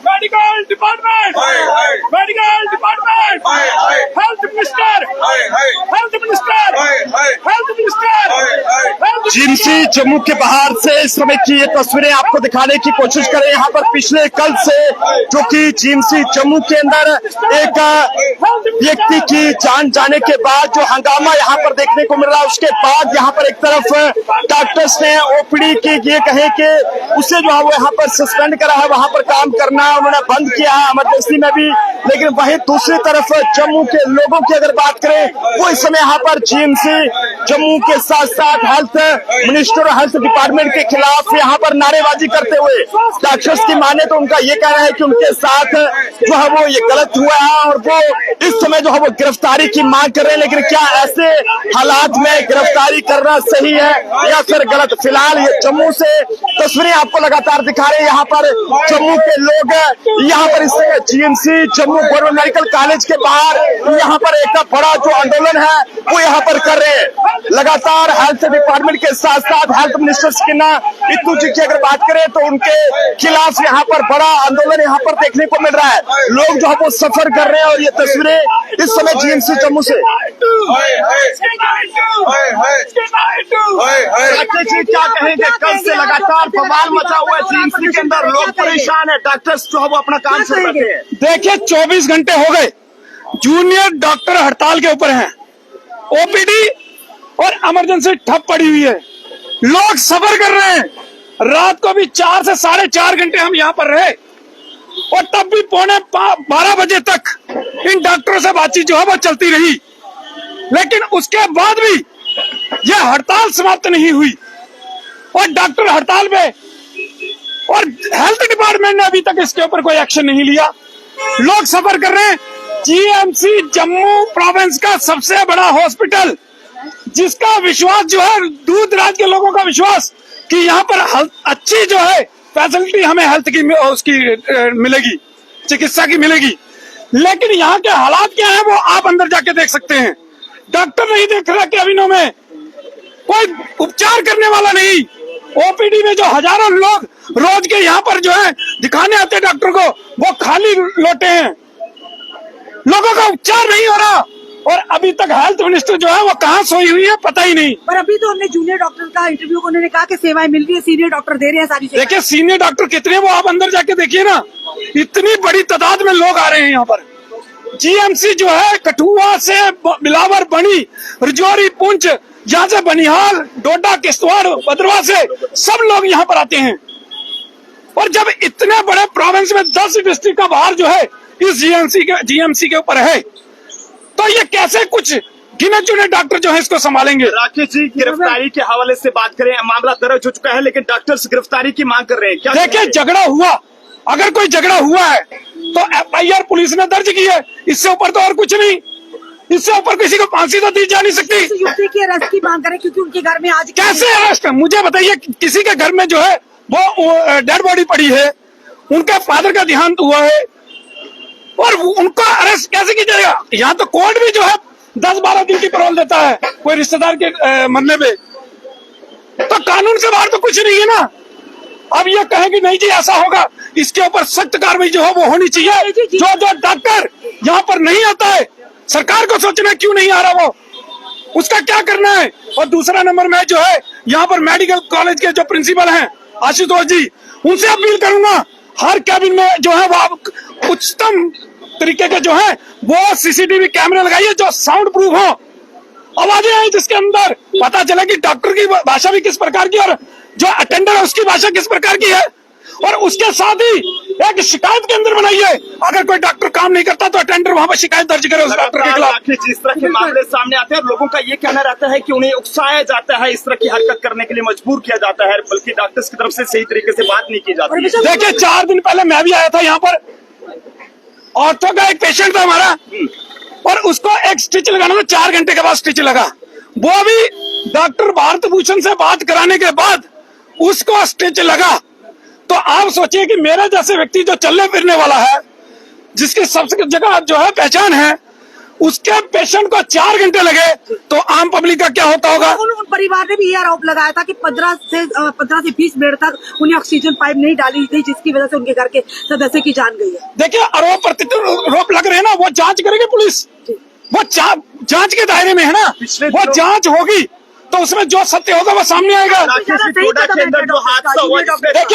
Medical department, medical department, health minister, health minister, health minister. GMC Jammu के बाहर से इस समय की ये तस्वीरें आपको दिखाने की कोशिश करें। यहाँ पर पिछले कल से जो कि जीएमसी जम्मू के अंदर एक व्यक्ति की जान जाने के बाद जो हंगामा यहाँ पर देखने को मिल रहा है, उसके बाद यहाँ पर एक तरफ डॉक्टर्स ने ओपीडी की ये कहे कि उसे जो है वो यहाँ पर सस्पेंड करा है, वहां पर काम करना उन्होंने बंद किया है इमरजेंसी में भी। लेकिन वहीं दूसरी तरफ जम्मू के लोगों की अगर बात करें, वो इस समय यहाँ पर जीएमसी जम्मू के साथ साथ हेल्थ मिनिस्टर और हेल्थ डिपार्टमेंट के खिलाफ यहाँ पर नारेबाजी करते हुए, डॉक्टर्स की माने तो उनका ये कहना है कि उनके साथ जो है वो ये गलत हुआ है और वो इस समय जो है वो गिरफ्तारी की मांग कर रहे हैं। लेकिन क्या ऐसे हालात में गिरफ्तारी करना सही है या फिर गलत? फिलहाल ये जम्मू से तस्वीरें आपको लगातार दिखा रहे हैं। यहाँ पर जम्मू के लोग यहाँ पर इस समय GMC Jammu government medical college के बाहर यहाँ पर एक बड़ा जो आंदोलन है वो यहाँ पर कर रहे हैं। लगातार हेल्थ डिपार्टमेंट के साथ साथ हेल्थ मिनिस्टर स्किना इत्तू जी की अगर बात करें तो उनके खिलाफ यहाँ पर बड़ा आंदोलन यहाँ पर देखने को मिल रहा है। लोग जो है वो सफर कर रहे हैं और ये तस्वीरें इस समय जीएमसी जम्मू से। राकेश जी क्या कहेंगे? कल से लगातार बवाल मचा हुआ है जीएमसी के अंदर, लोग परेशान है, डॉक्टर्स जो है वो अपना काम शुरू करते हैं। देखिए 24 घंटे हो गए जूनियर डॉक्टर हड़ताल के ऊपर हैं, ओपीडी और इमरजेंसी ठप पड़ी हुई है, लोग सफर कर रहे हैं। रात को भी 4 से 4.5 घंटे हम यहाँ पर रहे और तब भी 11:45 बजे तक इन डॉक्टरों से बातचीत जो है वो चलती रही। लेकिन उसके बाद भी यह हड़ताल समाप्त नहीं हुई और डॉक्टर हड़ताल पे और हेल्थ डिपार्टमेंट ने अभी तक इसके ऊपर कोई एक्शन नहीं लिया। लोग सफर कर रहे हैं। जीएमसी जम्मू प्रोविंस का सबसे बड़ा हॉस्पिटल, जिसका विश्वास जो है दूर दराज के लोगों का विश्वास कि यहाँ पर अच्छी जो है फैसिलिटी हमें हेल्थ की उसकी मिलेगी, चिकित्सा की मिलेगी। लेकिन यहाँ के हालात क्या है वो आप अंदर जाके देख सकते हैं। डॉक्टर नहीं देख रहा कैबिनों में, कोई उपचार करने वाला नहीं। ओपीडी में जो हजारों लोग रोज के यहाँ पर जो है दिखाने आते हैं डॉक्टर को, वो खाली लोटे हैं, लोगों का उपचार नहीं हो रहा। और अभी तक हेल्थ मिनिस्टर जो है वो कहाँ सोई हुई है पता ही नहीं। पर अभी तो हमने जूनियर डॉक्टर का इंटरव्यू को उन्होंने कहा कि सेवाएं मिल रही है, सीनियर डॉक्टर दे रहे हैं सारी सेवाएं। देखिए सीनियर डॉक्टर कितने वो आप अंदर जाके देखिए ना, इतनी बड़ी तादाद में लोग आ रहे हैं यहाँ पर। जीएमसी जो है कठुआ से बिलावर, बनी, रजौरी, पुंछ, यहाँ से बनिहाल, डोडा, किश्तवाड़, भद्रवाह से सब लोग यहाँ पर आते हैं। और जब इतने बड़े प्रोविंस में 10 डिस्ट्रिक्ट का बाहर जो है इस जीएमसी के ऊपर है, तो ये कैसे कुछ गिने चुने डॉक्टर जो है इसको संभालेंगे? राकेश जी गिरफ्तारी के हवाले से बात करें, मामला दर्ज हो चुका है लेकिन डॉक्टर्स गिरफ्तारी की मांग कर रहे हैं। क्या देखिए झगड़ा हुआ, अगर कोई झगड़ा हुआ है तो एफआईआर पुलिस ने दर्ज की है, इससे ऊपर तो और कुछ नहीं। इससे ऊपर किसी को फांसी तो दी जा नहीं सकती। युवती की अरेस्ट की मांग करें क्योंकि उनके घर में आज कैसे अरेस्ट? मुझे बताइए, किसी के घर में जो है वो डेड बॉडी पड़ी है, उनके फादर का देहांत हुआ है और उनको अरेस्ट कैसे किया जाएगा? यहाँ तो कोर्ट भी जो है 10-12 दिन की पैरोल देता है कोई रिश्तेदार के मरने पे, तो कानून से बाहर तो कुछ नहीं है ना। अब ये कहें कि नहीं जी ऐसा होगा, इसके ऊपर सख्त कार्रवाई जो है वो होनी चाहिए। जो डॉक्टर यहाँ पर नहीं आता है, सरकार को सोचना क्यों नहीं आ रहा, वो उसका क्या करना है। और दूसरा नंबर में जो है यहाँ पर मेडिकल कॉलेज के जो प्रिंसिपल हैं आशुतोष जी, उनसे अपील करूंगा हर कैबिन में जो है वो उच्चतम तरीके के जो है वो सीसीटीवी कैमरे लगाइए जो साउंड प्रूफ हो, आवाजें आई जिसके अंदर पता चले कि डॉक्टर की भाषा भी किस प्रकार की और जो अटेंडर है उसकी भाषा किस प्रकार की है। और उसके साथ ही एक शिकायत के अंदर बनाइए, अगर कोई डॉक्टर काम नहीं करता तो अटेंडर वहां पर शिकायत दर्ज करे उस डॉक्टर के खिलाफ। जिस तरह के मामले सामने आते हैं और लोगों का ये कहना रहता है कि उन्हें उकसाया जाता है, इस तरह की हरकत करने के लिए मजबूर किया जाता है, बल्कि डॉक्टर्स की तरफ से सही तरीके से बात नहीं की जाती है। देखिए 4 दिन पहले मैं भी आया था यहाँ पर, ऑर्थो का एक पेशेंट था हमारा और उसको एक स्टिच लगाना था, 4 घंटे के बाद स्टिच लगा। वो भी डॉक्टर भारत भूषण से बात कराने के बाद उसको स्टिच लगा। तो आप सोचिए कि मेरे जैसे व्यक्ति जो चलने फिरने वाला है, जिसकी सबसे जगह जो है पहचान है, उसके पेशेंट को 4 घंटे लगे तो आम पब्लिक का क्या होता होगा। उन परिवार ने भी ये आरोप लगाया था कि 15 से 20 मिनट तक उन्हें ऑक्सीजन पाइप नहीं डाली गई, जिसकी वजह से उनके घर के सदस्य की जान गई है। देखिए आरोप लग रहे हैं ना, वो जांच करेगी पुलिस, वो जांच के दायरे में है ना, वो जांच होगी तो उसमें जो सत्य होगा वो सामने आएगा। देखिए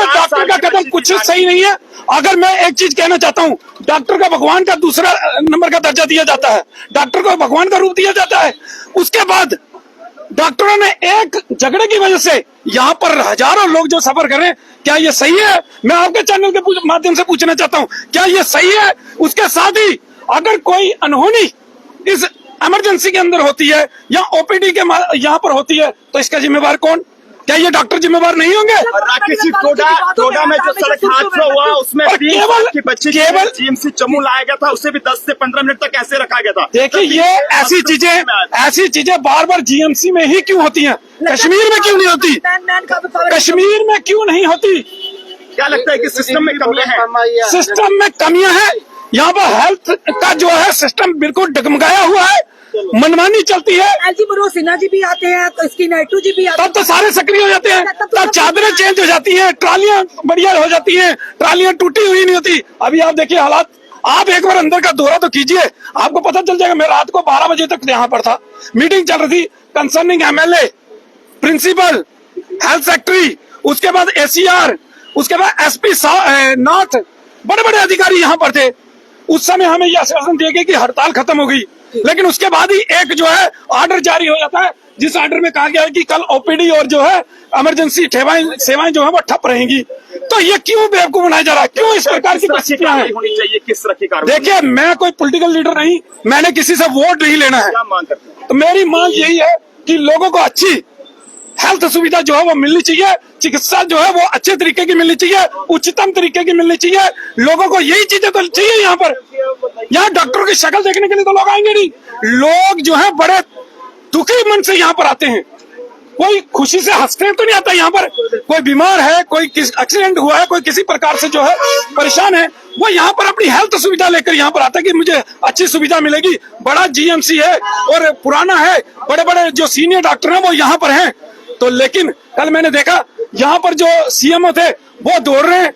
डॉक्टर का कदम कुछ सही नहीं है। अगर मैं एक चीज कहना चाहता हूँ, डॉक्टर का भगवान का दूसरा नंबर का दर्जा दिया जाता है, डॉक्टर को भगवान का रूप दिया जाता है। उसके बाद डॉक्टरों ने एक झगड़े की वजह से यहाँ पर हजारों लोग जो सफर कर रहे हैं, क्या ये सही है? मैं आपके चैनल के माध्यम से पूछना चाहता हूँ, क्या ये सही है? उसके साथ ही अगर कोई अनहोनी इस इमरजेंसी के अंदर होती है या ओपीडी के यहाँ पर होती है तो इसका जिम्मेवार कौन? क्या ये डॉक्टर जिम्मेवार नहीं होंगे? राकेश जी, टोडा में जो सड़क हादसा हुआ उसमें की बच्ची केवल जीएमसी जम्मू लाया गया था, उसे भी 10 से 15 मिनट तक ऐसे रखा गया था। देखिए ये ऐसी चीजें बार बार जीएमसी में ही क्यों होती हैं? कश्मीर में क्यों नहीं होती? कश्मीर में क्यों नहीं होती? क्या लगता है कि सिस्टम में कमियां हैं? सिस्टम में कमियां हैं। यहाँ पर हेल्थ का जो है सिस्टम बिल्कुल डगमगाया हुआ है, मनमानी चलती है। एलजी मनोज सिन्हा जी भी आते हैं, तो इसकी नायडू जी भी आते हैं, तब तो सारे सक्रिय हो जाते हैं, तब चादरें चेंज हो जाती हैं, ट्रालियां बढ़िया हो जाती हैं, ट्रालियां टूटी हुई नहीं होती। अभी आप देखिए हालात, आप एक बार अंदर का दौरा तो कीजिए, आपको पता चल जाएगा। मैं रात को 12 बजे तक यहाँ पर था, मीटिंग चल रही थी concerning MLA, principal, health secretary, उसके बाद एसीआर, उसके बाद एसपी नॉर्थ, बड़े बड़े अधिकारी यहाँ पर थे। उस समय हमें यह आश्वासन दिया गया कि हड़ताल खत्म हो गई, लेकिन उसके बाद ही एक जो है ऑर्डर जारी हो जाता है, जिस ऑर्डर में कहा गया है कि कल ओपीडी और जो है इमरजेंसी सेवाएं जो है वो ठप रहेंगी। तो ये क्यों बेवकूफ बनाया जा रहा है? क्यों इस प्रकार की परिस्थितियां हैं? होनी चाहिए किस तरह की कार्रवाई? देखिए मैं कोई पॉलिटिकल लीडर नहीं, मैंने किसी से वोट नहीं लेना है। क्या मांग करते हैं? तो मेरी मांग यही है कि लोगों को अच्छी हेल्थ सुविधा जो है वो मिलनी चाहिए, चिकित्सा जो है वो अच्छे तरीके की मिलनी चाहिए, उच्चतम तरीके की मिलनी चाहिए। लोगों को यही चीजें तो चाहिए। यहाँ पर यहाँ डॉक्टरों की शक्ल देखने के लिए तो लोग आएंगे नहीं। लोग जो है बड़े दुखी मन से यहाँ पर आते हैं, कोई खुशी से हंसते तो नहीं आता। यहाँ पर कोई बीमार है, कोई एक्सीडेंट हुआ है, कोई किसी प्रकार से जो है परेशान है, वो यहाँ पर अपनी हेल्थ सुविधा लेकर यहाँ पर आता है कि मुझे अच्छी सुविधा मिलेगी। बड़ा जीएमसी है और पुराना है, बड़े बड़े जो सीनियर डॉक्टर हैं वो यहाँ पर हैं। तो लेकिन कल मैंने देखा यहाँ पर जो सीएमओ थे वो दौड़ रहे हैं,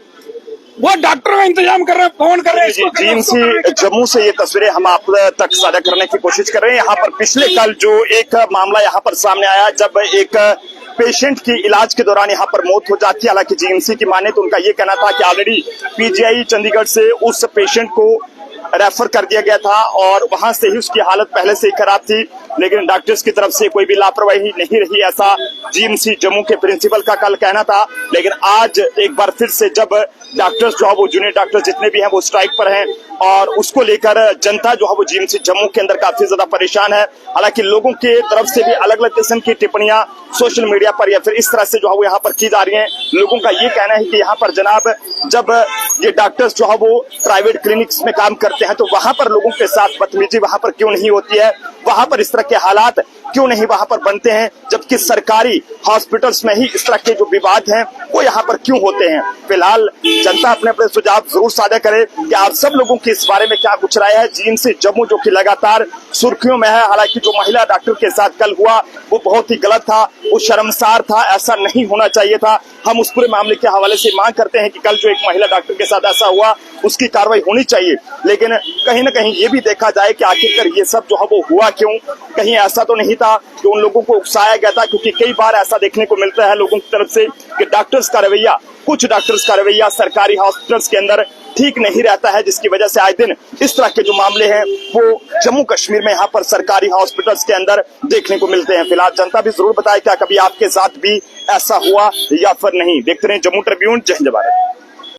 वो डॉक्टर का इंतजाम कर रहे हैं, फोन कर रहे हैं। जीएमसी जम्मू से ये तस्वीरें हम आप तक साझा करने की कोशिश कर रहे हैं। यहाँ पर पिछले कल जो एक मामला यहाँ पर सामने आया, जब एक पेशेंट की इलाज के दौरान यहाँ पर मौत हो जाती है। हालांकि जीएमसी की माने तो उनका ये कहना था कि ऑलरेडी पीजीआई चंडीगढ़ से उस पेशेंट को रेफर कर दिया गया था और वहां से ही उसकी हालत पहले से ही खराब थी, लेकिन डॉक्टर्स की तरफ से कोई भी लापरवाही नहीं रही, ऐसा जीएमसी जम्मू के प्रिंसिपल का कल कहना था। लेकिन आज एक बार फिर से जब डॉक्टर्स जो है वो जूनियर डॉक्टर जितने भी हैं वो स्ट्राइक पर हैं और उसको लेकर जनता जो है वो जीएमसी जम्मू के अंदर काफी ज्यादा परेशान है। हालांकि लोगों के तरफ से भी अलग अलग किस्म की टिप्पणियां सोशल मीडिया पर या फिर इस तरह से जो है वो यहाँ पर की जा रही हैं। लोगों का ये कहना है कि यहाँ पर जनाब जब ये डॉक्टर्स जो है वो प्राइवेट क्लिनिक्स में काम करते हैं तो वहां पर लोगों के साथ बदतमीजी वहां पर क्यों नहीं होती है, वहां पर इस तरह के हालात क्यों नहीं वहां पर बनते हैं, जबकि सरकारी हॉस्पिटल्स में ही इस तरह के जो विवाद हैं वो यहाँ पर क्यों होते हैं। फिलहाल जनता अपने अपने सुझाव जरूर साझा करे कि आप सब लोगों की इस बारे में क्या कुछ राय है। जीएमसी जम्मू जो कि लगातार सुर्खियों में है, हालांकि जो महिला डॉक्टर के साथ कल हुआ वो बहुत ही गलत था, वो शर्मसार था, ऐसा नहीं होना चाहिए था। हम उस पूरे मामले के हवाले से मांग करते हैं कि कल जो एक महिला डॉक्टर के साथ ऐसा हुआ उसकी कार्रवाई होनी चाहिए, लेकिन कहीं ना कहीं ये भी देखा जाए कि आखिरकार ये सब जो है वो हुआ क्यों। कहीं ऐसा तो नहीं था कि उन लोगों को उकसाया गया था, क्योंकि कई बार ऐसा देखने को मिलता है लोगों की तरफ से कि डॉक्टर्स का रवैया, कुछ डॉक्टर्स का रवैया सरकारी हॉस्पिटल्स के अंदर ठीक नहीं रहता है, जिसकी वजह से आए दिन इस तरह के जो मामले हैं वो जम्मू कश्मीर में यहाँ पर सरकारी हॉस्पिटल्स के अंदर देखने को मिलते हैं। फिलहाल जनता भी जरूर बताए क्या कभी आपके साथ भी ऐसा हुआ या फिर नहीं। देखते रहे जम्मू ट्रिब्यून। जय हिंद भारत।